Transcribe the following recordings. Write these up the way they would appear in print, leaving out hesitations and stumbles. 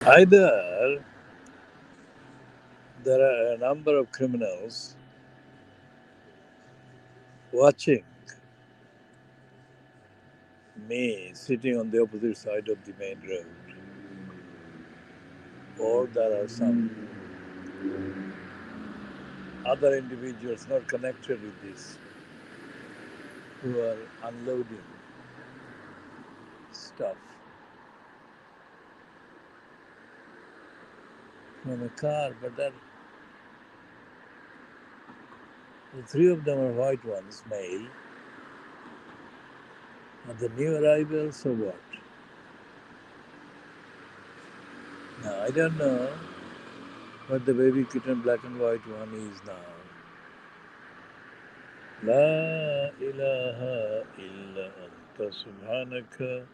Either there are a number of criminals watching me sitting on the opposite side of the main road, or there are some other individuals not connected with this who are unloading stuff from a car, but then the three of them are white ones, male. Are the new arrivals or what? Now, I don't know what the baby kitten black and white one is now. La ilaha illa anta subhanaka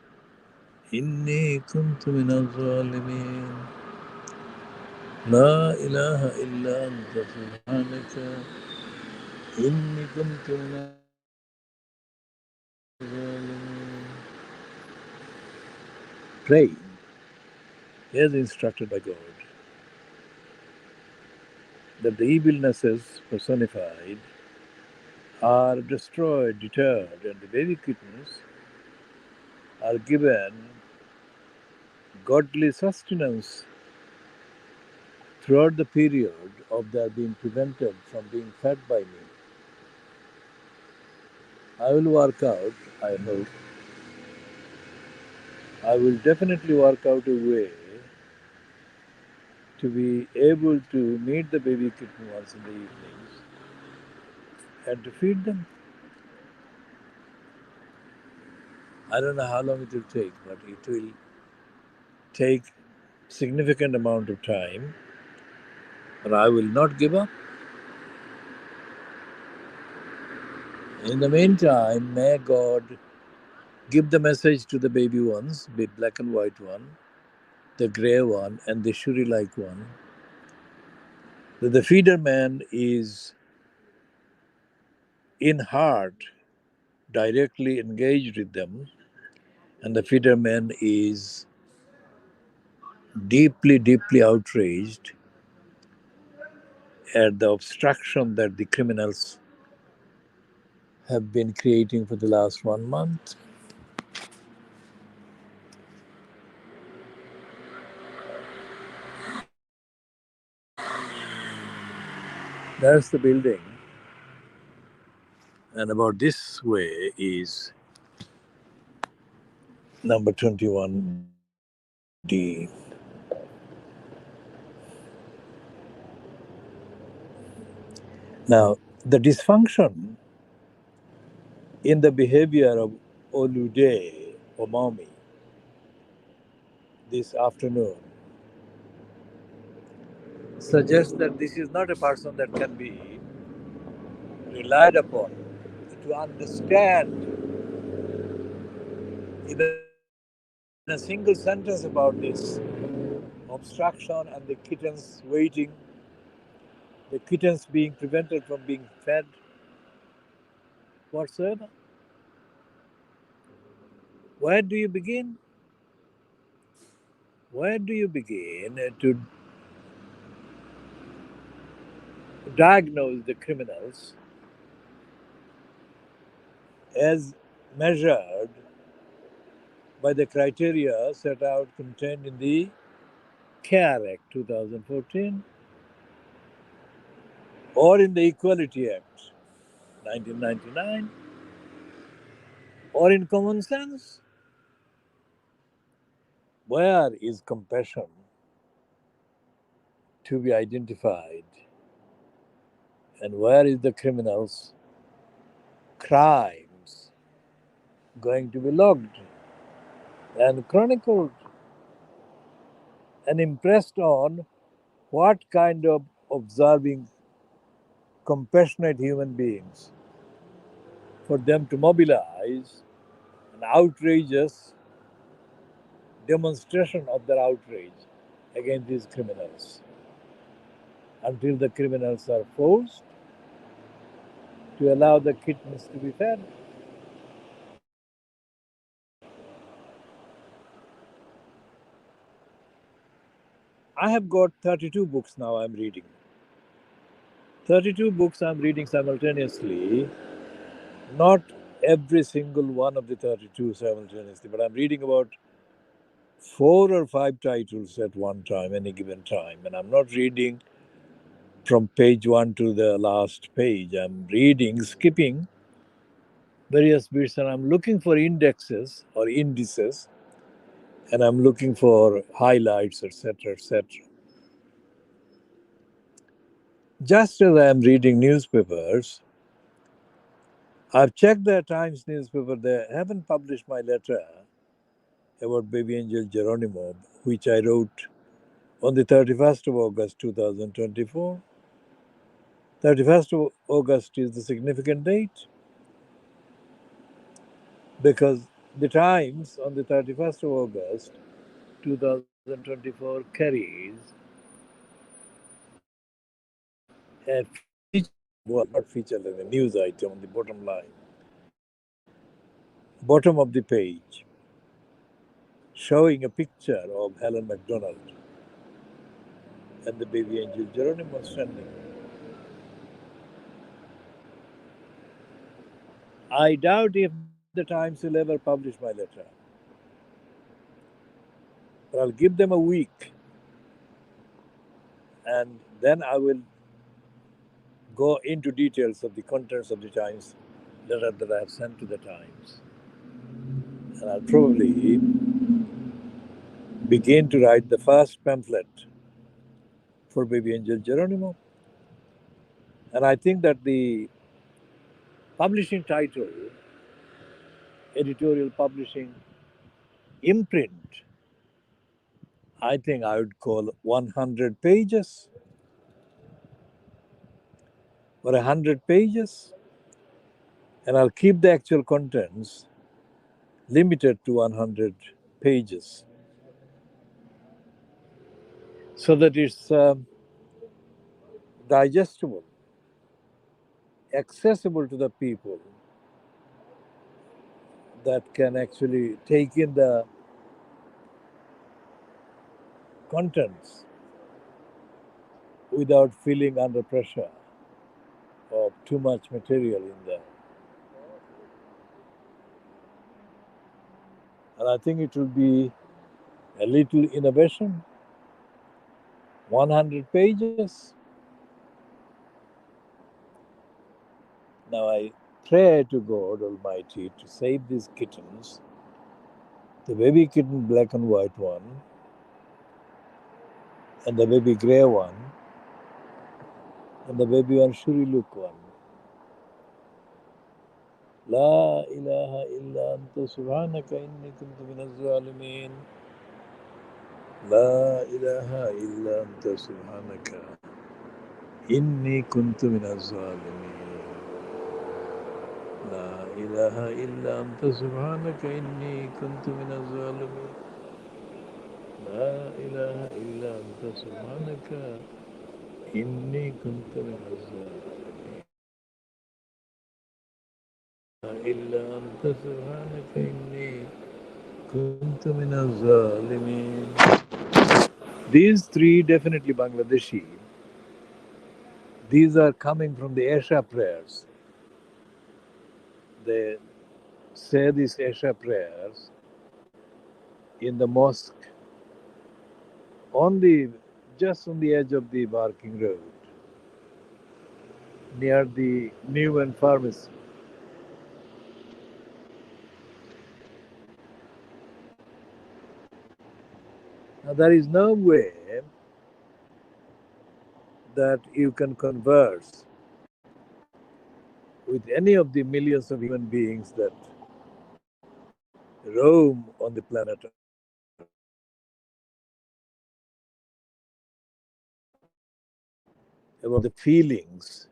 inni kuntu minaz zalimin. La ilaha illa anta subhanaka inni kuntu minaz zalimin. Praying as instructed by God, that the evilnesses personified are destroyed, deterred, and the baby kittens are given godly sustenance throughout the period of their being prevented from being fed by me. I will work out, I hope, I will definitely work out a way to be able to meet the baby kitten once in the evenings and to feed them. I don't know how long it will take, but it will take significant amount of time, but I will not give up. In the meantime, may God give the message to the baby ones, the black and white one, the grey one, and the shuri-like one, that the feeder man is in heart directly engaged with them, and the feeder man is deeply, deeply outraged at the obstruction that the criminals have been creating for the last 1 month. That's the building, and about this way is number 21D. Now, the dysfunction in the behavior of Olude Omami this afternoon suggests that this is not a person that can be relied upon to understand even a single sentence about this obstruction and the kittens waiting, the kittens being prevented from being fed whatsoever. Where do you begin? Where do you begin to diagnose the criminals as measured by the criteria set out contained in the CARE Act 2014 or in the Equality Act 1999 or in common sense? Where is compassion to be identified? And where is the criminal's crimes going to be logged and chronicled and impressed on what kind of observing compassionate human beings for them to mobilize an outrageous demonstration of their outrage against these criminals until the criminals are forced to allow the kittens to be fed. I have got 32 books now I'm reading. 32 books I'm reading simultaneously. Not every single one of the 32 simultaneously, but I'm reading about 4 or 5 titles at one time, any given time. And I'm not reading from page one to the last page. I'm reading, skipping various bits, and I'm looking for indexes or indices, and I'm looking for highlights, etc., etc. Just as I'm reading newspapers, I've checked the Times newspaper. They haven't published my letter about baby angel Geronimo, which I wrote on the 31st of August 2024. 31st of August is the significant date because the Times on the 31st of August 2024 carries a feature, well, not feature, like a news item on the bottom line, bottom of the page, showing a picture of Helen MacDonald and the baby angel Geronimo standing. I doubt if the Times will ever publish my letter, but I'll give them a week and then I will go into details of the contents of the Times letter that I have sent to the Times. And I'll probably begin to write the first pamphlet for baby angel Geronimo. And I think that the publishing title, editorial publishing imprint, I think I would call 100 pages or 100 pages. And I'll keep the actual contents limited to 100 pages so that it's digestible, accessible to the people that can actually take in the contents without feeling under pressure of too much material in there. And I think it will be a little innovation, 100 pages. Now I pray to God Almighty to save these kittens, the baby kitten black and white one, and the baby grey one, and the baby one Shuri look one. La ilaha illa anta subhanaka inni kuntu minaz zalimin. La ilaha illa anta subhanaka inni kuntu minaz zalimin. La ilaha illa anta subhanaka inni kuntu minaz zalimin. La ilaha illa anta subhanaka inni kuntu minaz zalimin. La ilaha illa anta subhanaka inni kuntu minaz zalimin. These three definitely Bangladeshi. These are coming from the Esha prayers. They say these Esha prayers in the mosque on the just on the edge of the Barking Road, near the New and Pharmacy. Now there is no way that you can converse with any of the millions of human beings that roam on the planet about the feelings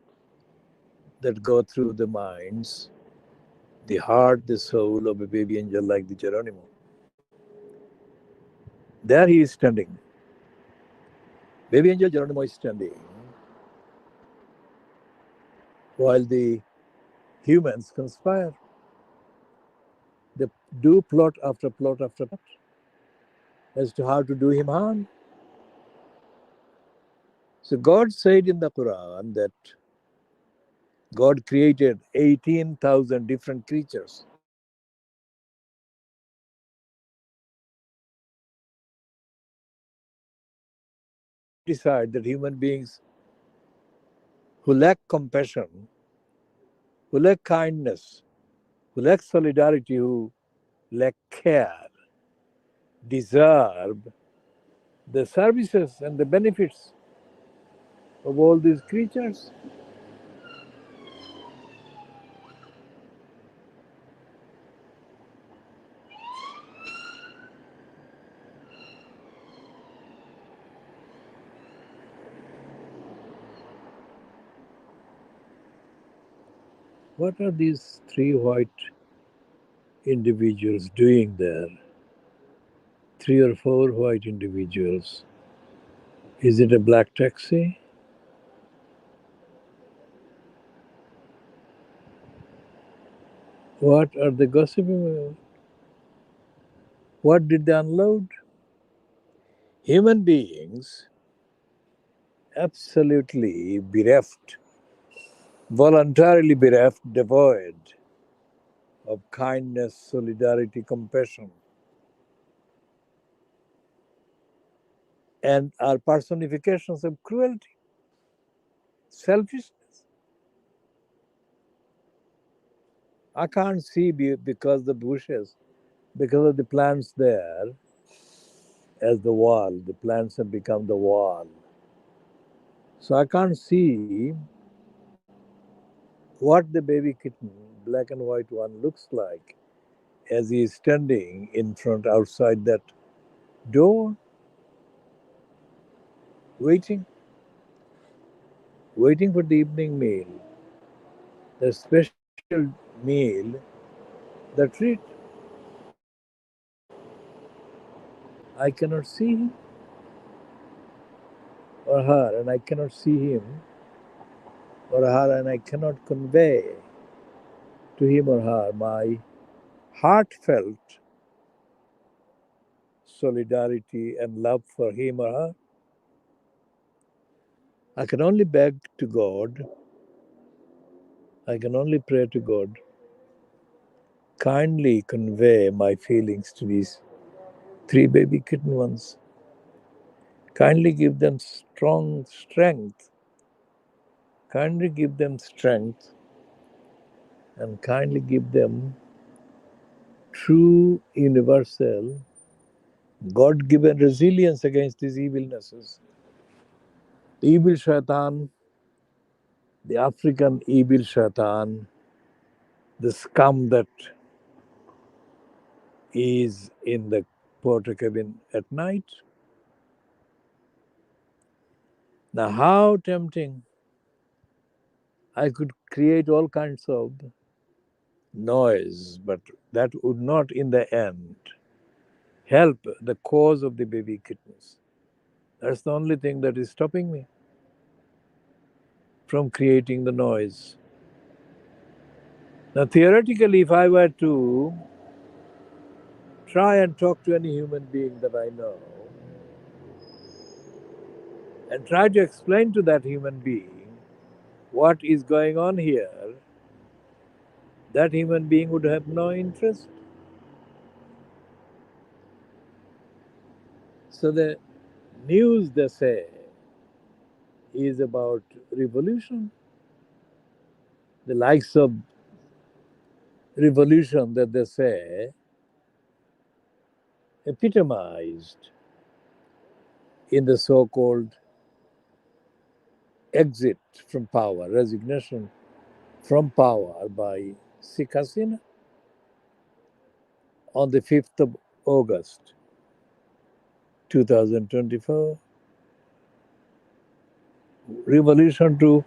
that go through the minds, the heart, the soul of a baby angel like the Geronimo. There he is standing. Baby angel Geronimo is standing while the humans conspire. They do plot after plot after plot as to how to do him harm. So God said in the Quran that God created 18,000 different creatures. God decided that human beings who lack compassion, who lack kindness, who lack solidarity, who lack care, deserve the services and the benefits of all these creatures. What are these three white individuals doing there? Three or four white individuals. Is it a black taxi? What are they gossiping about? What did they unload? Human beings, absolutely bereft, voluntarily bereft, devoid of kindness, solidarity, compassion, and are personifications of cruelty, selfishness. I can't see because the bushes, because of the plants there, as the wall. The plants have become the wall. So I can't see what the baby kitten, black and white one, looks like as he is standing in front outside that door, waiting, waiting for the evening meal, the special meal, the treat. I cannot see him or her, and I cannot see him or her, and I cannot convey to him or her my heartfelt solidarity and love for him or her. I can only beg to God, I can only pray to God, kindly convey my feelings to these three baby kitten ones. Kindly give them strong strength, kindly give them strength, and kindly give them true, universal, God given resilience against these evilnesses. The evil shaitan, the African evil shaitan, the scum that is in the porter cabin at night. Now, how tempting! I could create all kinds of noise, but that would not, in the end, help the cause of the baby kittens. That's the only thing that is stopping me from creating the noise. Now, theoretically, if I were to try and talk to any human being that I know and try to explain to that human being what is going on here, that human being would have no interest. So the news, they say, is about revolution. The likes of revolution that they say epitomized in the so-called exit from power, resignation from power by Sheikh Hasina on the 5th of August 2024. Revolution to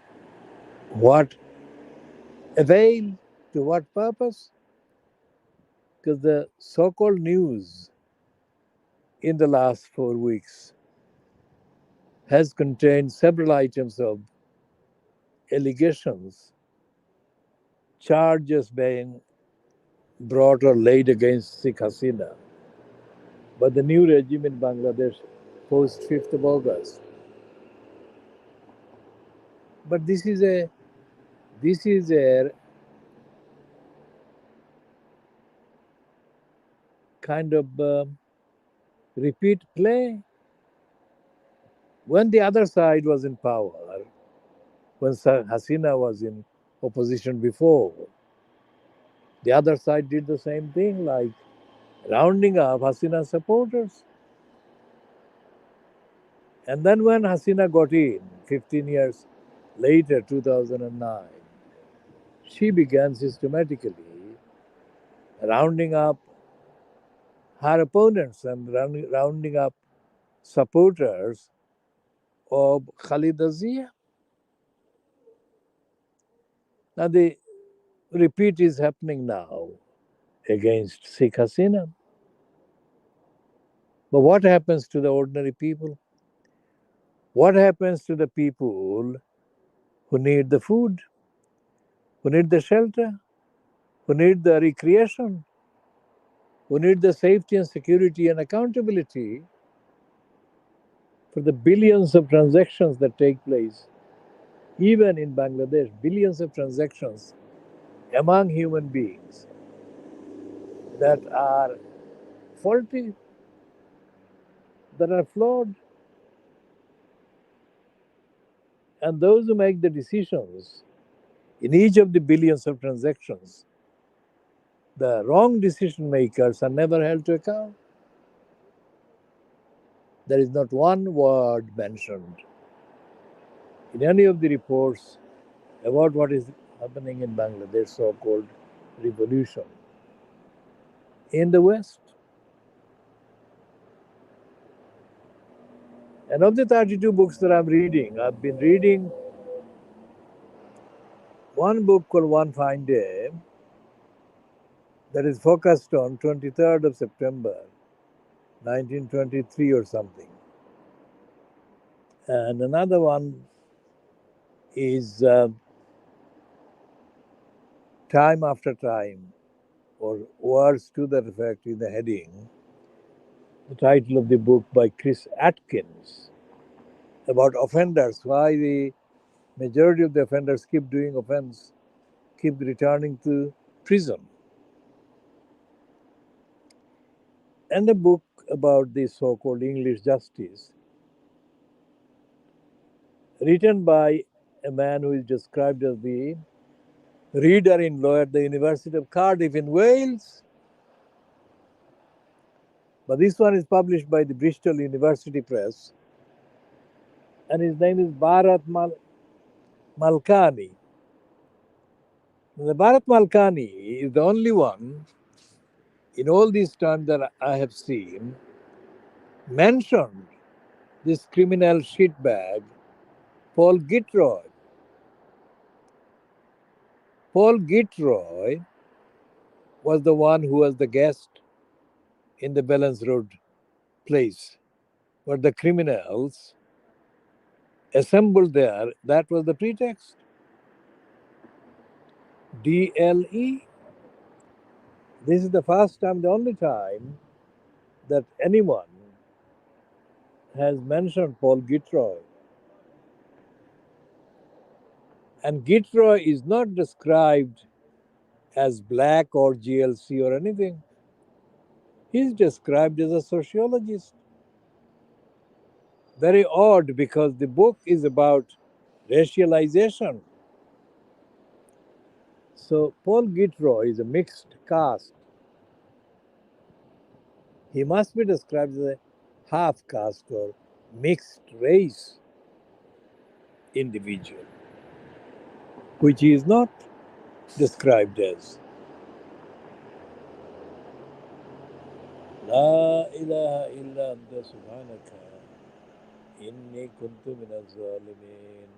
what avail? To what purpose? Because the so-called news in the last 4 weeks has contained several items of allegations, charges being brought or laid against Sheikh Hasina by the new regime in Bangladesh post 5th of August. But this is a kind of repeat play. When the other side was in power, when Hasina was in opposition before, the other side did the same thing, like rounding up Hasina supporters. And then when Hasina got in, 15 years later, 2009, she began systematically rounding up her opponents and rounding up supporters of Khalida Zia. Now the repeat is happening now against Sheikh Hasina. But what happens to the ordinary people? What happens to the people who need the food, who need the shelter, who need the recreation, who need the safety and security and accountability for the billions of transactions that take place, even in Bangladesh, billions of transactions among human beings that are faulty, that are flawed, and those who make the decisions in each of the billions of transactions, the wrong decision makers are never held to account. There is not one word mentioned in any of the reports about what is happening in Bangladesh, so called revolution. In the West, and of the 32 books that I'm reading, I've been reading one book called One Fine Day that is focused on 23rd of September 1923 or something. And another one is Time After Time, or words to that effect in the heading. The title of the book by Chris Atkins about offenders, why the majority of the offenders keep doing offense, keep returning to prison. And a book about the so called English justice, written by a man who is described as the reader in law at the University of Cardiff in Wales. But this one is published by the Bristol University Press, and his name is Bharat Malkani. The Bharat Malkani is the only one in all these terms that I have seen mentioned this criminal shitbag, Paul Gitroy. Paul Gitroy was the one who was the guest in the Balance Road place where the criminals assembled there. That was the pretext. DLE. This is the first time, the only time that anyone has mentioned Paul Gitroy. And Gitroy is not described as black or GLC or anything. He's described as a sociologist. Very odd, because the book is about racialization. So Paul Gitroy is a mixed caste. He must be described as a half caste or mixed race individual, which he is not described as. La ilaha illa anta subhanaka inni kuntu minaz zalimin.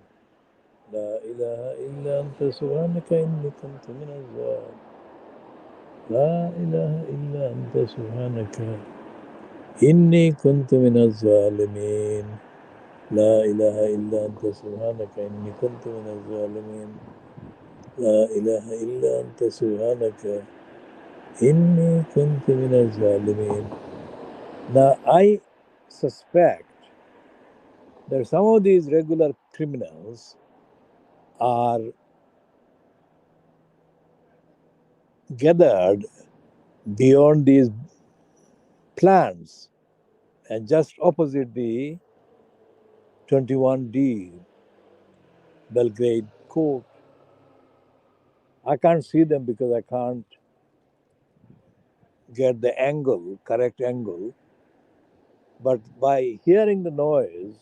La ilaha illa anta subhanaka inni kuntu minaz zalimin. La ilaha illa anta subhanaka inni kuntu minaz zalimin. La ilaha illa anta subhanaka inni kuntu minaz zalimin. La ilaha illa anta subhanaka inni kuntu minaz zalimin. Now, I suspect that some of these regular criminals are gathered beyond these plants and just opposite the 21D Belgrade court. I can't see them because I can't get the angle, correct angle. But by hearing the noise,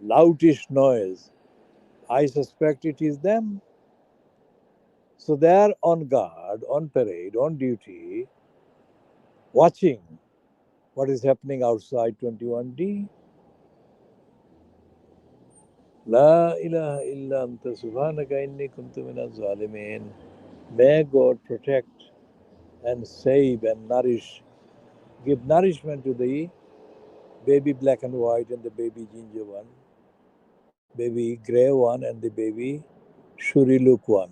loutish noise, I suspect it is them. So they are on guard, on parade, on duty, watching what is happening outside 21D. La ilaha illa anta subhanaka inni kuntu minaz zalimin. May God protect and save and nourish, give nourishment to the baby black and white and the baby ginger one, baby grey one and the baby shuri look one.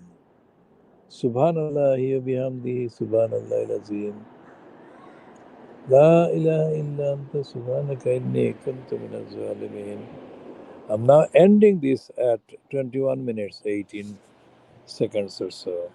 Subhanallah wa bihamdihi subhanallah al-azim. La ilaha illa anta subhanaka inni kuntu minaz zalimin. I'm now ending this at 21 minutes 18 seconds or so.